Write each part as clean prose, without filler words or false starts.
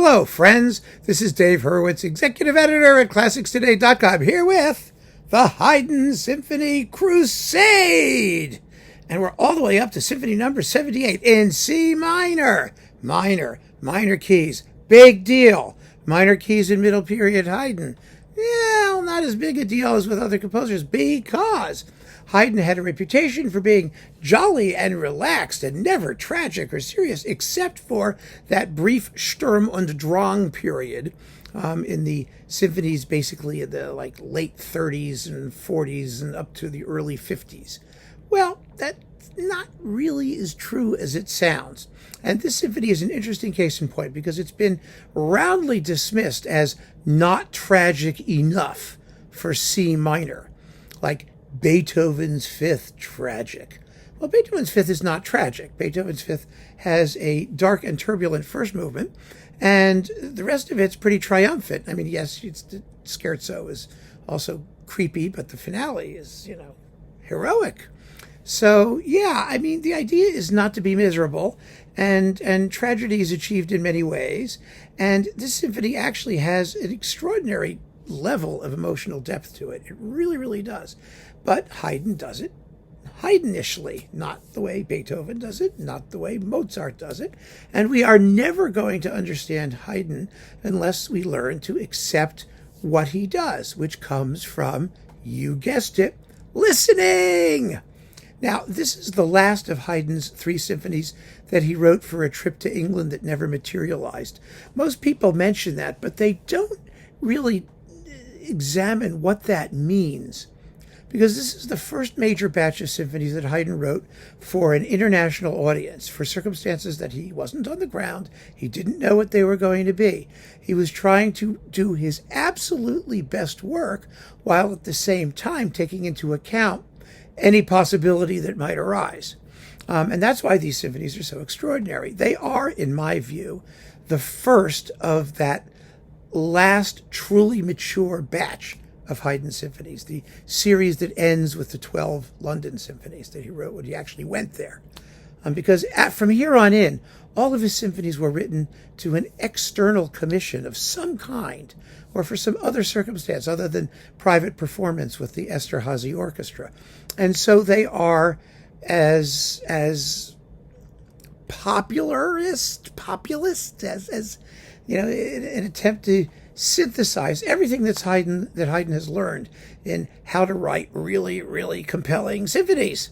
Hello, friends. This is Dave Hurwitz, executive editor at ClassicsToday.com, here with the Haydn Symphony Crusade. And we're all the way up to Symphony number 78 in C minor. Minor keys. Big deal. Minor keys in middle period Haydn. Yeah, not as big a deal as with other composers because Haydn had a reputation for being jolly and relaxed and never tragic or serious, except for that brief Sturm und Drang period in the symphonies, basically in the late 30s and 40s and up to the early 50s. Well, that's not really as true as it sounds. And this symphony is an interesting case in point because it's been roundly dismissed as not tragic enough for C minor, like Beethoven's Fifth tragic. Well, Beethoven's Fifth is not tragic. Beethoven's Fifth has a dark and turbulent first movement, and the rest of it's pretty triumphant. I mean, yes, the scherzo is also creepy, but the finale is, heroic. So, yeah, I mean, the idea is not to be miserable, and tragedy is achieved in many ways. And this symphony actually has an extraordinary level of emotional depth to it. It really, really does. But Haydn does it Haydnishly, not the way Beethoven does it, not the way Mozart does it. And we are never going to understand Haydn unless we learn to accept what he does, which comes from, you guessed it, listening. Now, this is the last of Haydn's 3 symphonies that he wrote for a trip to England that never materialized. Most people mention that, but they don't really examine what that means, because this is the first major batch of symphonies that Haydn wrote for an international audience, for circumstances that he wasn't on the ground. He didn't know what they were going to be. He was trying to do his absolutely best work while at the same time taking into account any possibility that might arise. And that's why these symphonies are so extraordinary. They are, in my view, the first of that last truly mature batch of Haydn symphonies, the series that ends with the 12 London symphonies that he wrote when he actually went there. Because from here on in, all of his symphonies were written to an external commission of some kind, or for some other circumstance other than private performance with the Esterházy Orchestra. And so they are as populist as an attempt to synthesize everything that Haydn has learned in how to write really, really compelling symphonies.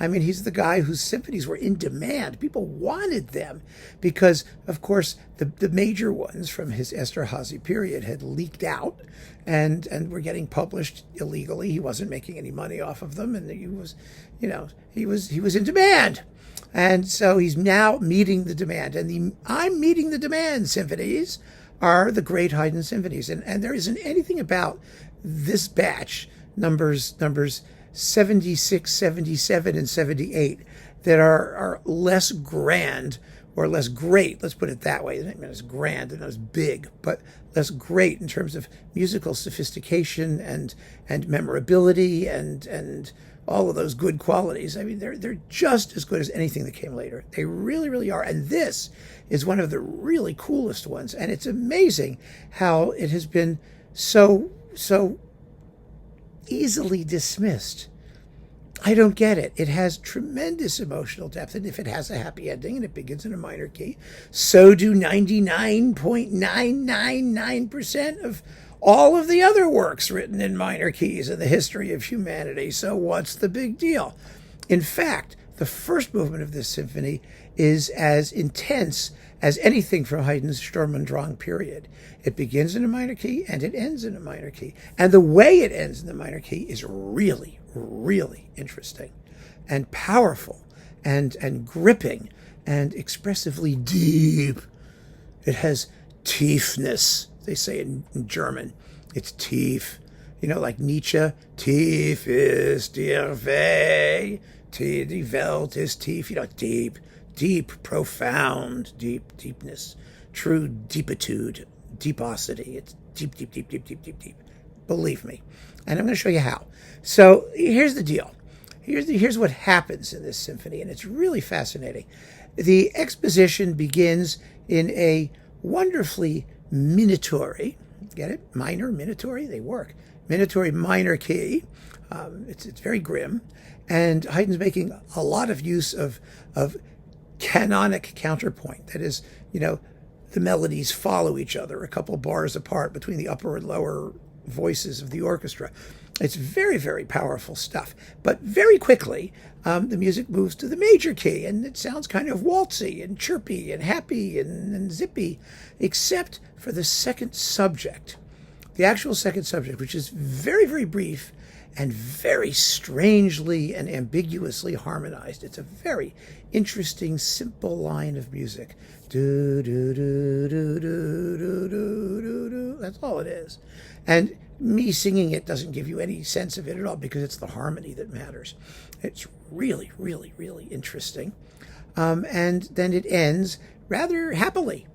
I mean, he's the guy whose symphonies were in demand. People wanted them because, of course, the major ones from his Esterházy period had leaked out and were getting published illegally. He wasn't making any money off of them, and he was in demand. And so he's now meeting the demand. And the I'm meeting the demand symphonies are the great Haydn symphonies. And there isn't anything about this batch, numbers 76, 77, and 78, that are less grand or less great. Let's put it that way. Not as grand and as big, but less great in terms of musical sophistication and memorability and all of those good qualities. I mean, they're just as good as anything that came later. They really, really are. And this is one of the really coolest ones. And it's amazing how it has been so easily dismissed. I don't get it. It has tremendous emotional depth, and if it has a happy ending and it begins in a minor key, so do 99.999% of all of the other works written in minor keys in the history of humanity. So what's the big deal? In fact, the first movement of this symphony is as intense as anything from Haydn's Sturm und Drang period. It begins in a minor key and it ends in a minor key. And the way it ends in the minor key is really, really interesting and powerful and gripping and expressively deep. It has tiefness, they say in German. It's tief. Like Nietzsche, tief ist der Weg, die Welt ist tief. Deep, profound, deepness, true deepitude, deeposity. It's deep. Believe me. And I'm going to show you how. So here's the deal. Here's what happens in this symphony, and it's really fascinating. The exposition begins in a wonderfully minatory. Get it? Minor, minatory, they work. Minatory minor key. It's very grim. And Haydn's making a lot of use of canonic counterpoint. That is, the melodies follow each other a couple bars apart between the upper and lower voices of the orchestra. It's very, very powerful stuff. But very quickly, the music moves to the major key, and it sounds kind of waltzy and chirpy and happy and zippy, except for the second subject. The actual second subject, which is very, very brief and very strangely and ambiguously harmonized. It's a very interesting, simple line of music. Do, do, do, do, do, do, do, do, do. That's all it is. And me singing it doesn't give you any sense of it at all because it's the harmony that matters. It's really, really, really interesting. And then it ends rather happily.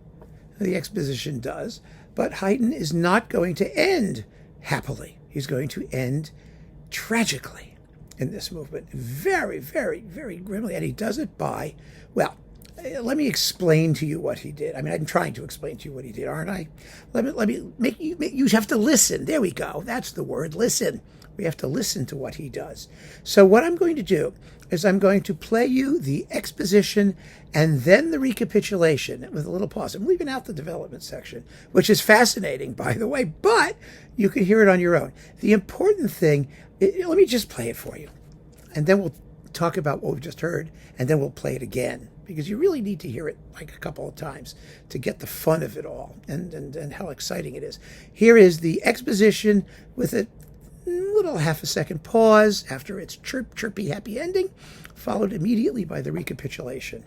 The exposition does. But Haydn is not going to end happily. He's going to end tragically in this movement. Very, very, very grimly. And he does it by, well, let me explain to you what he did. I mean, I'm trying to explain to you what he did, aren't I? Let me make you have to listen. There we go. That's the word, listen. We have to listen to what he does. So what I'm going to do is I'm going to play you the exposition and then the recapitulation with a little pause. I'm leaving out the development section, which is fascinating, by the way, but you can hear it on your own. The important thing, let me just play it for you, and then we'll talk about what we've just heard, and then we'll play it again, because you really need to hear it like a couple of times to get the fun of it all and how exciting it is. Here is the exposition with a little half a second pause after its chirpy, happy ending, followed immediately by the recapitulation.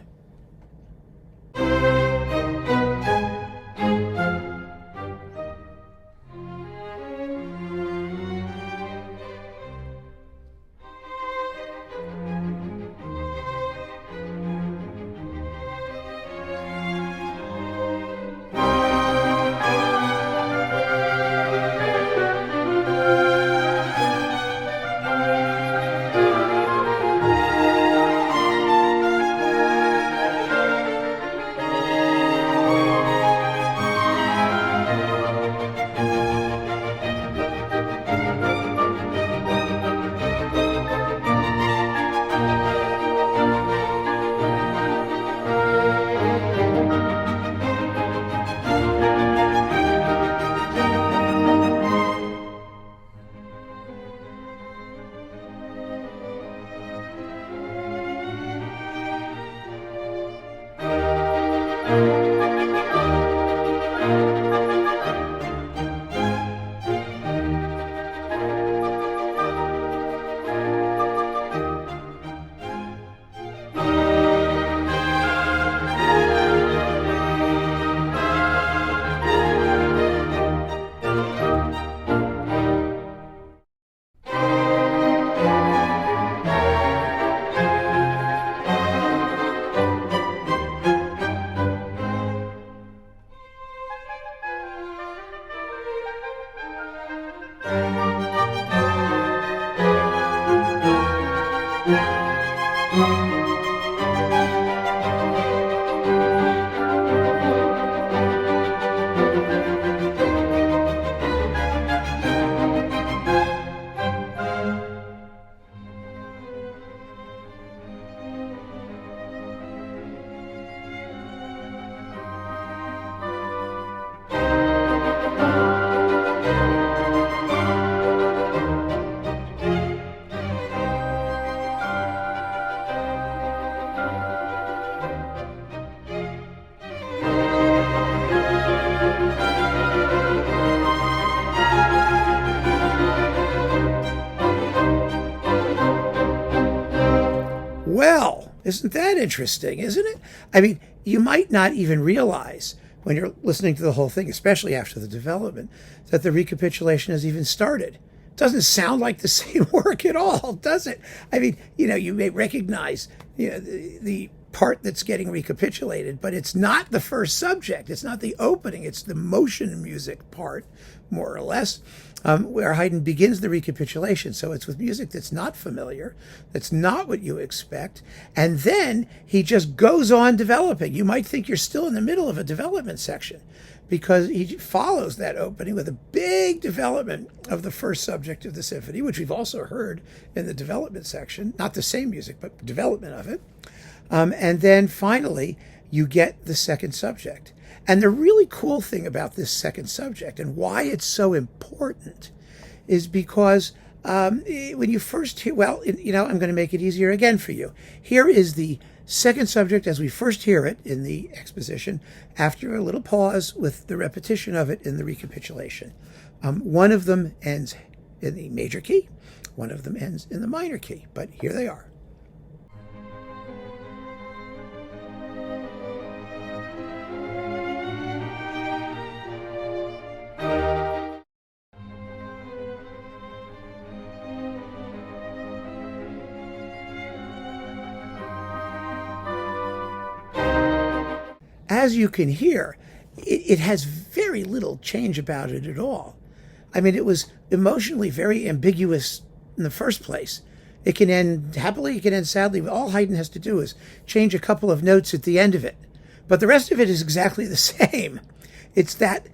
Well, isn't that interesting, isn't it? I mean, you might not even realize when you're listening to the whole thing, especially after the development, that the recapitulation has even started. It doesn't sound like the same work at all, does it? I mean, you may recognize the part that's getting recapitulated, but it's not the first subject. It's not the opening. It's the motion music part, more or less, where Haydn begins the recapitulation. So it's with music that's not familiar, that's not what you expect, and then he just goes on developing. You might think you're still in the middle of a development section, because he follows that opening with a big development of the first subject of the symphony, which we've also heard in the development section. Not the same music, but development of it. And then finally, you get the second subject. And the really cool thing about this second subject and why it's so important is because when you first hear, well, I'm going to make it easier again for you. Here is the second subject as we first hear it in the exposition, after a little pause with the repetition of it in the recapitulation. One of them ends in the major key, one of them ends in the minor key, but here they are. As you can hear, it has very little change about it at all. I mean, it was emotionally very ambiguous in the first place. It can end happily, it can end sadly. All Haydn has to do is change a couple of notes at the end of it. But the rest of it is exactly the same. It's that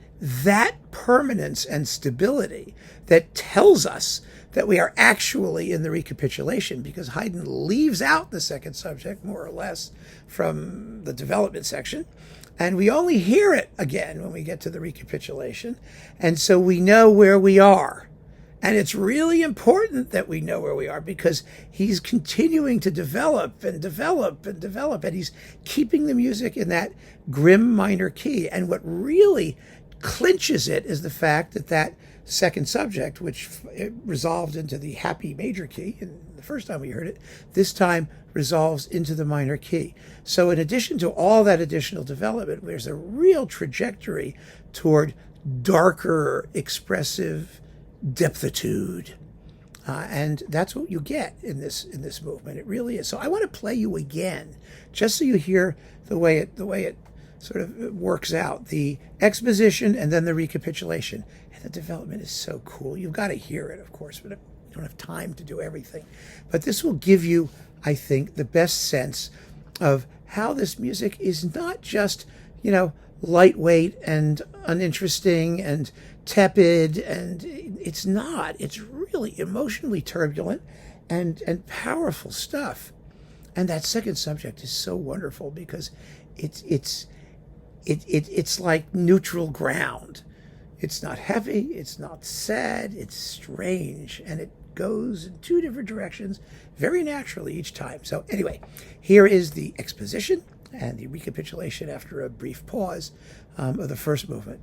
permanence and stability that tells us that we are actually in the recapitulation, because Haydn leaves out the second subject, more or less, from the development section. And we only hear it again when we get to the recapitulation. And so we know where we are. And it's really important that we know where we are, because he's continuing to develop and develop and develop. And he's keeping the music in that grim minor key. And what really clinches it is the fact that second subject, which resolved into the happy major key, and the first time we heard it, this time resolves into the minor key. So in addition to all that additional development, there's a real trajectory toward darker, expressive depthitude. And that's what you get in this movement. It really is. So I want to play you again, just so you hear the way it sort of works out. The exposition and then the recapitulation. And the development is so cool. You've got to hear it, of course, but you don't have time to do everything. But this will give you, I think, the best sense of how this music is not just, lightweight and uninteresting and tepid, and it's not. It's really emotionally turbulent and powerful stuff. And that second subject is so wonderful, because it's like neutral ground. It's not heavy, it's not sad, it's strange, and it goes in two different directions very naturally each time. So anyway, here is the exposition and the recapitulation after a brief pause of the first movement.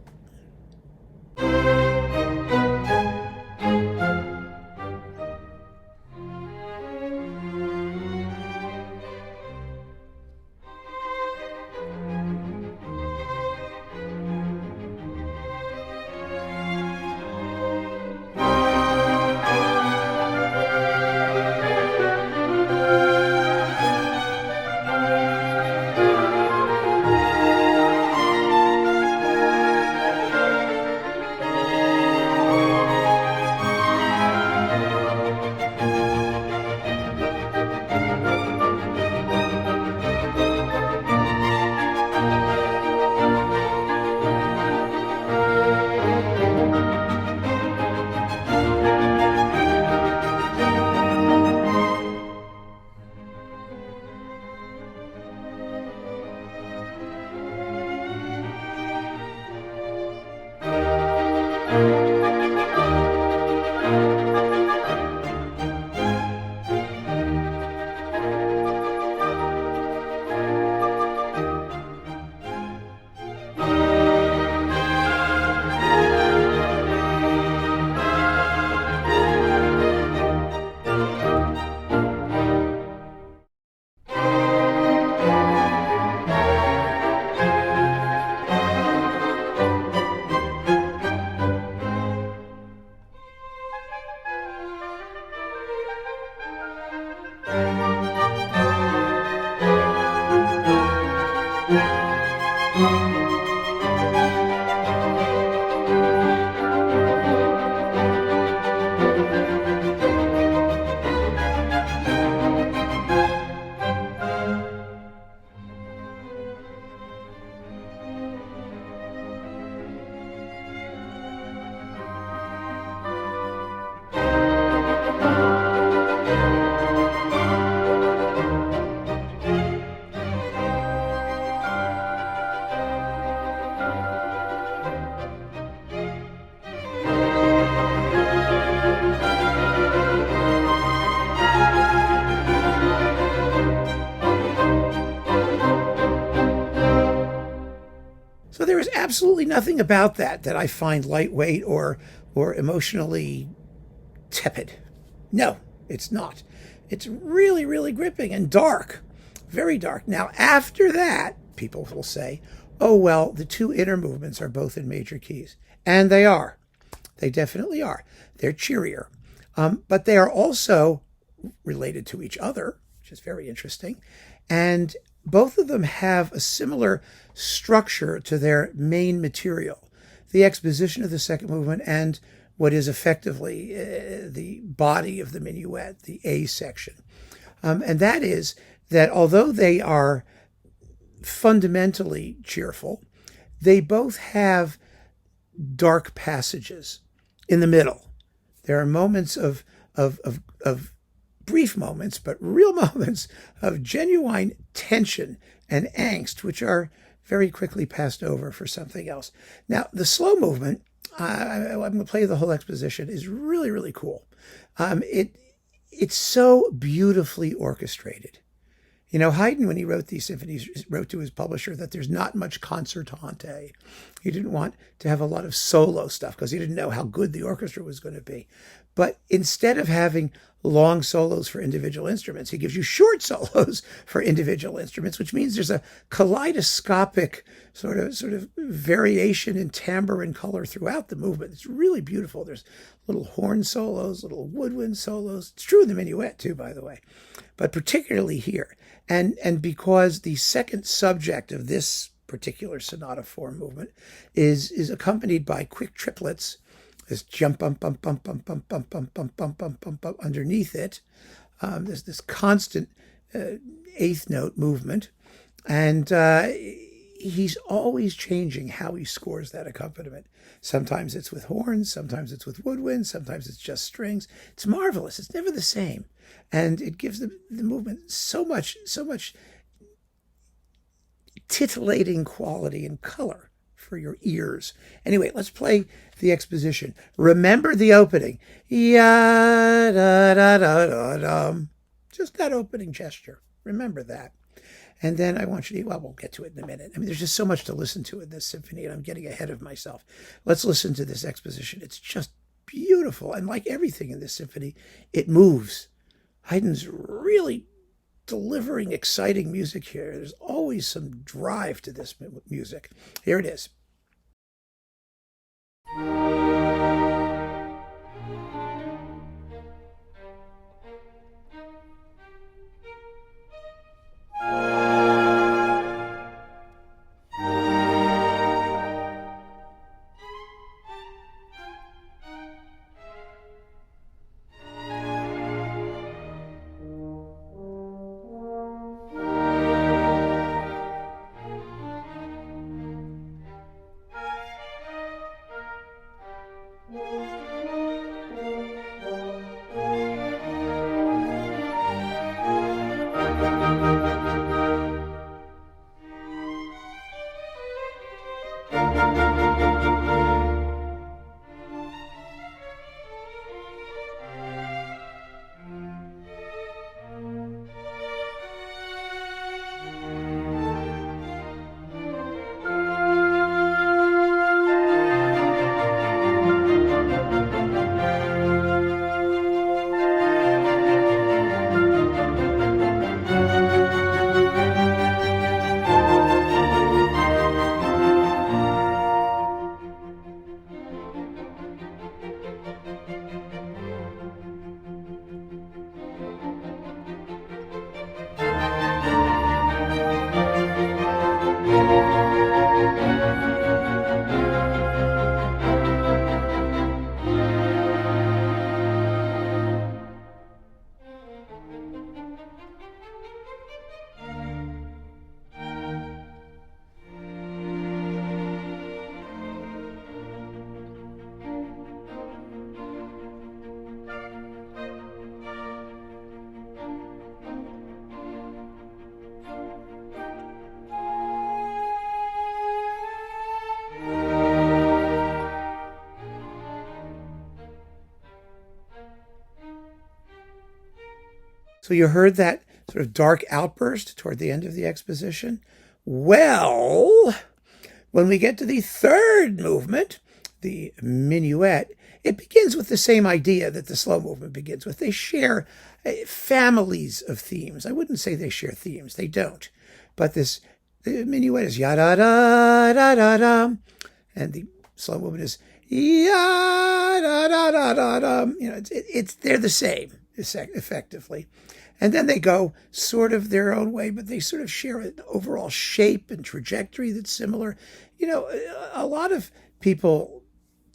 absolutely nothing about that I find lightweight or emotionally tepid. No, it's not. It's really, really gripping and dark, very dark. Now, after that, people will say, oh, well, the two inner movements are both in major keys. And they are. They definitely are. They're cheerier. But they are also related to each other, which is very interesting. And both of them have a similar structure to their main material, the exposition of the second movement and what is effectively the body of the minuet, the A section. And that is that although they are fundamentally cheerful, they both have dark passages in the middle. There are moments of brief moments, but real moments of genuine tension and angst, which are very quickly passed over for something else. Now, the slow movement, I'm going to play the whole exposition, is really, really cool. It's so beautifully orchestrated. You know, Haydn, when he wrote these symphonies, wrote to his publisher that there's not much concertante. He didn't want to have a lot of solo stuff because he didn't know how good the orchestra was going to be. But instead of having long solos for individual instruments, he gives you short solos for individual instruments, which means there's a kaleidoscopic sort of variation in timbre and color throughout the movement. It's really beautiful. There's little horn solos, little woodwind solos. It's true in the minuet too, by the way, but particularly here. And because the second subject of this particular sonata form movement is accompanied by quick triplets, this jump bump bump bump bump bump bump bump bump bump bump bump bump underneath it. There's this constant eighth note movement, and he's always changing how he scores that accompaniment. Sometimes it's with horns, sometimes it's with woodwind, sometimes it's just strings. It's marvelous. It's never the same, and it gives the movement so much titillating quality and color for your ears. Anyway, let's play the exposition. Remember the opening. Ya da da da da da. Just that opening gesture. Remember that. And then I want you to, well, we'll get to it in a minute. I mean, there's just so much to listen to in this symphony, and I'm getting ahead of myself. Let's listen to this exposition. It's just beautiful. And like everything in this symphony, it moves. Haydn's really delivering exciting music here. There's always some drive to this music. Here it is. So you heard that sort of dark outburst toward the end of the exposition? Well, When we get to the third movement, the minuet, it begins with the same idea that the slow movement begins with. They share families of themes. I wouldn't say they share themes. They don't. But the minuet is ya-da-da-da-da-da, and the slow movement is ya-da-da-da-da-da. They're the same, effectively. And then they go sort of their own way, but they sort of share an overall shape and trajectory that's similar. A lot of people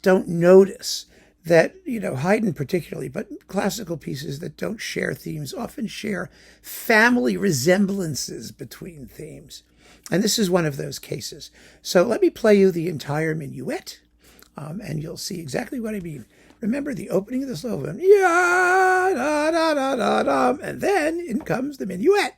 don't notice that, Haydn particularly, but classical pieces that don't share themes often share family resemblances between themes. And this is one of those cases. So let me play you the entire minuet, and you'll see exactly what I mean. Remember the opening of the slow movement, ya da da da da da, and then in comes the minuet.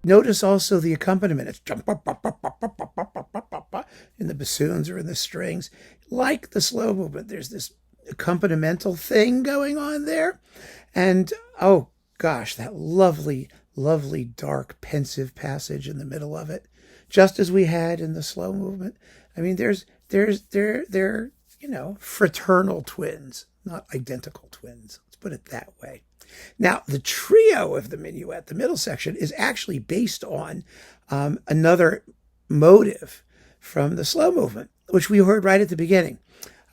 Notice also the accompaniment. It's in the bassoons or in the strings. Like the slow movement, there's this accompanimental thing going on there. And, oh gosh, that lovely, lovely, dark, pensive passage in the middle of it, just as we had in the slow movement. I mean, they're fraternal twins, not identical twins. Let's put it that way. Now, the trio of the minuet, the middle section, is actually based on another motive from the slow movement, which we heard right at the beginning,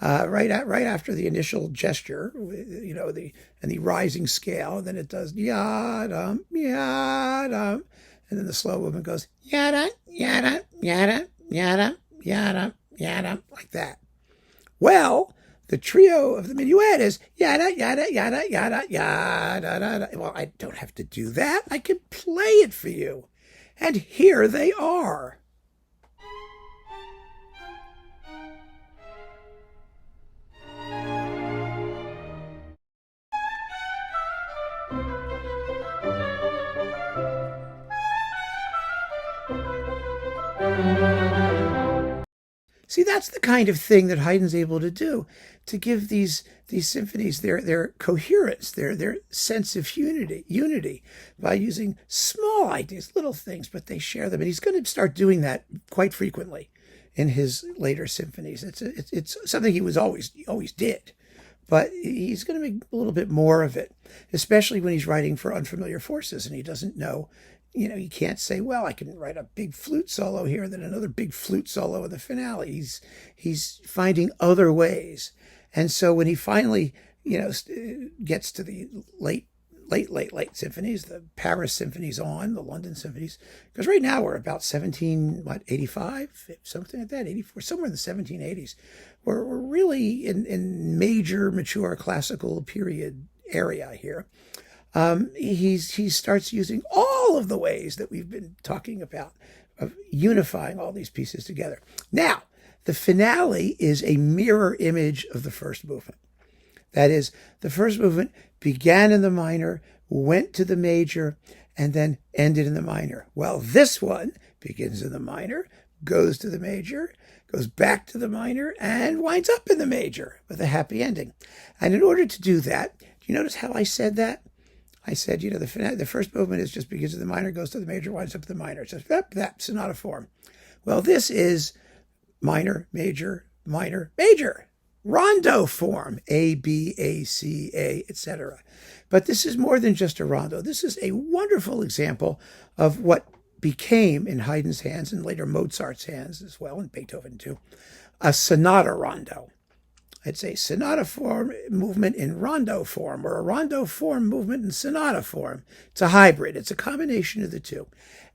right after the initial gesture, the rising scale. And then it does yada yada, and then the slow movement goes yada yada yada yada yada yada, like that. Well, the trio of the minuet is yada, yada, yada, yada, yada, yada. Well, I don't have to do that. I can play it for you. And here they are. See, that's the kind of thing that Haydn's able to do, to give these symphonies their coherence, their sense of unity by using small ideas, little things, but they share them. And he's going to start doing that quite frequently in his later symphonies. It's something he always did, but he's going to make a little bit more of it, especially when he's writing for unfamiliar forces and he doesn't know. You can't say, well, I can write a big flute solo here, then another big flute solo in the finale. He's finding other ways. And so when he finally, gets to the late symphonies, the Paris symphonies on, the London symphonies, because right now we're about 85, something like that, 84, somewhere in the 1780s. We're really in major, mature classical period area here. He starts using all of the ways that we've been talking about of unifying all these pieces together. Now, the finale is a mirror image of the first movement. That is, the first movement began in the minor, went to the major, and then ended in the minor. Well, this one begins in the minor, goes to the major, goes back to the minor, and winds up in the major with a happy ending. And in order to do that, do you notice how I said that? I said, the first movement is just begins in the minor, goes to the major, winds up in the minor. It's just that sonata form. Well, this is minor, major, major. Rondo form, A, B, A, C, A, etc. But this is more than just a rondo. This is a wonderful example of what became, in Haydn's hands and later Mozart's hands as well, and Beethoven too, a sonata-rondo. It's a sonata form movement in rondo form, or a rondo form movement in sonata form. It's a hybrid. It's a combination of the two.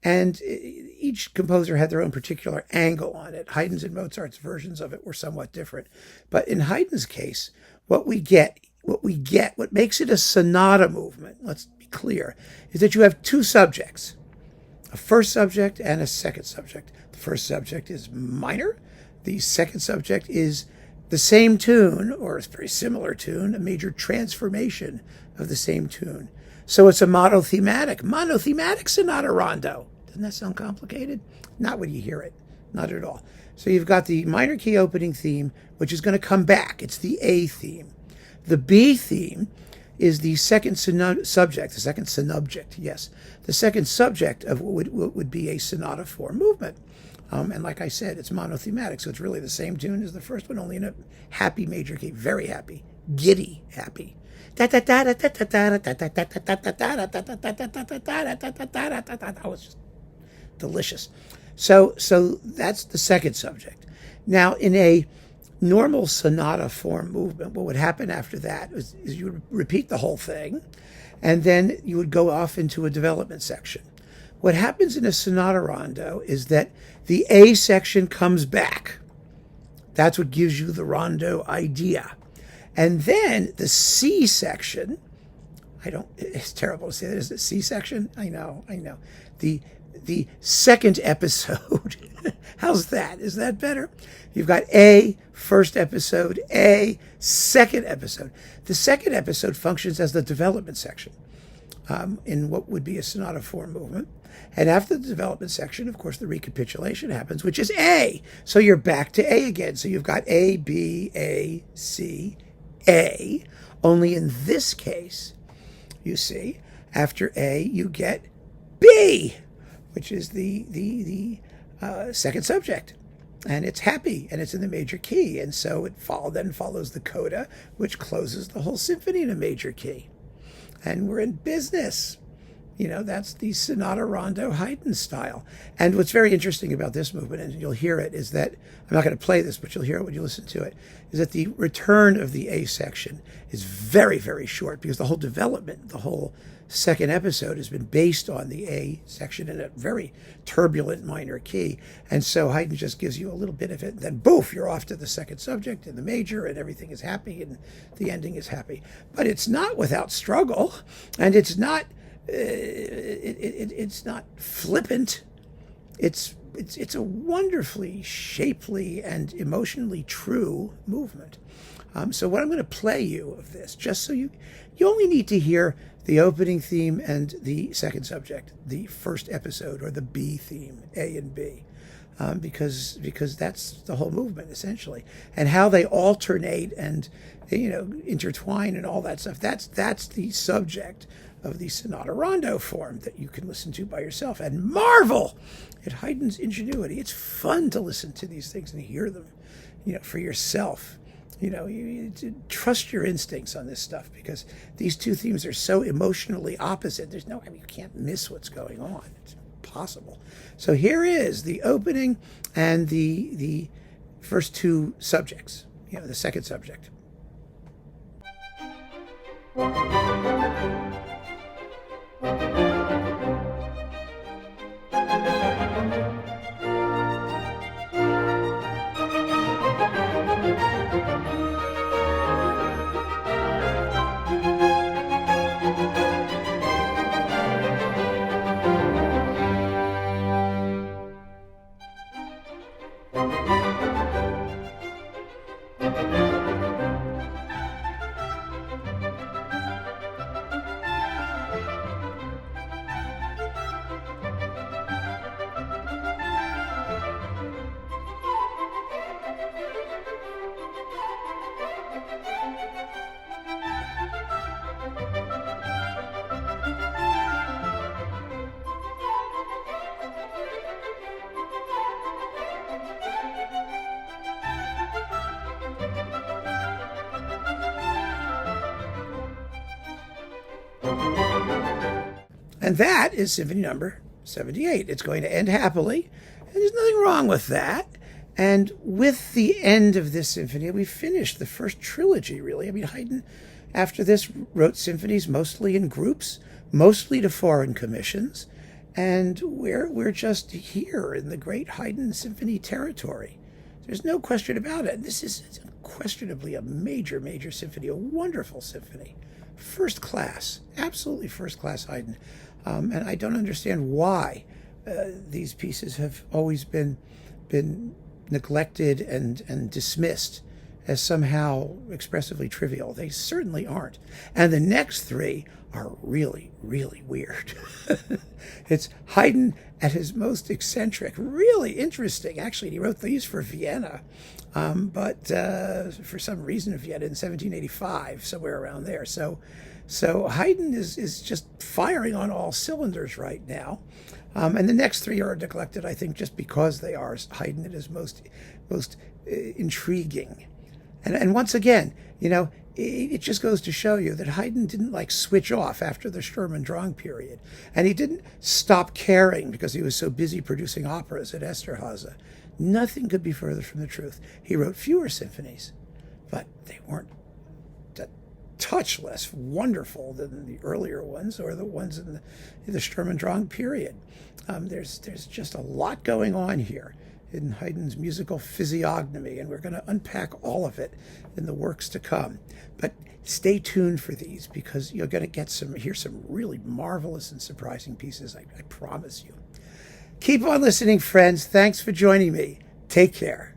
And each composer had their own particular angle on it. Haydn's and Mozart's versions of it were somewhat different. But in Haydn's case, what makes it a sonata movement, let's be clear, is that you have two subjects, a first subject and a second subject. The first subject is minor. The second subject is the same tune, or a very similar tune, a major transformation of the same tune. So it's a monothematic sonata-rondo. Doesn't that sound complicated? Not when you hear it. Not at all. So you've got the minor key opening theme, which is going to come back. It's the A theme. The B theme is the second subject of what would be a sonata form movement. And like I said, it's monothematic, so it's really the same tune as the first one, only in a happy major key, very happy, giddy happy. Oh, it's just delicious. So that's the second subject. Now, in a normal sonata form movement, what would happen after that is you would repeat the whole thing, and then you would go off into a development section. What happens in a sonata-rondo is that the A section comes back. That's what gives you the rondo idea. And then the C section, it's terrible to say that, is it C section? I know. The second episode, how's that? Is that better? You've got A, first episode, A, second episode. The second episode functions as the development section in what would be a sonata form movement. And after the development section, of course, the recapitulation happens, which is A. So you're back to A again. So you've got A, B, A, C, A. Only in this case, you see, after A, you get B, which is the second subject. And it's happy, and it's in the major key. And so it then follows the coda, which closes the whole symphony in a major key. And we're in business. That's the sonata-rondo Haydn style. And what's very interesting about this movement, and you'll hear it, is that, I'm not going to play this, but you'll hear it when you listen to it, is that the return of the A section is very, very short, because the whole development, the whole second episode has been based on the A section in a very turbulent minor key. And so Haydn just gives you a little bit of it, and then boof, you're off to the second subject in the major, and everything is happy, and the ending is happy. But it's not without struggle, and it's not it's not flippant. It's a wonderfully shapely and emotionally true movement. So what I'm going to play you of this, just so you only need to hear the opening theme and the second subject, the first episode, or the B theme, A and B, because that's the whole movement essentially, and how they alternate and intertwine and all that stuff. That's the subject of the sonata-rondo form that you can listen to by yourself and marvel at Haydn's ingenuity. It's fun to listen to these things and hear them, for yourself. You trust your instincts on this stuff, because these two themes are so emotionally opposite. You can't miss what's going on. It's impossible. So here is the opening and the first two subjects, the second subject. And that is Symphony number 78. It's going to end happily, and there's nothing wrong with that. And with the end of this symphony, we finished the first trilogy, really. I mean, Haydn, after this, wrote symphonies mostly in groups, mostly to foreign commissions, and we're just here in the great Haydn symphony territory. There's no question about it. This is unquestionably a major, major symphony, a wonderful symphony. First class, absolutely first class Haydn. And I don't understand why these pieces have always been neglected and dismissed as somehow expressively trivial. They certainly aren't. And the next three are really, really weird. It's Haydn at his most eccentric, really interesting. Actually, he wrote these for Vienna, but for some reason Vienna in 1785, somewhere around there. So Haydn is just firing on all cylinders right now. And the next three are neglected, I think, just because they are Haydn at his most intriguing. And once again, it just goes to show you that Haydn didn't like switch off after the Sturm and Drang period. And he didn't stop caring because he was so busy producing operas at Esterhazy. Nothing could be further from the truth. He wrote fewer symphonies, but they weren't a touch less wonderful than the earlier ones or the ones in the Sturm and Drang period. There's just a lot going on here in Haydn's musical physiognomy, and we're going to unpack all of it in the works to come. But stay tuned for these, because you're going to hear some really marvelous and surprising pieces, I promise you. Keep on listening, friends. Thanks for joining me. Take care.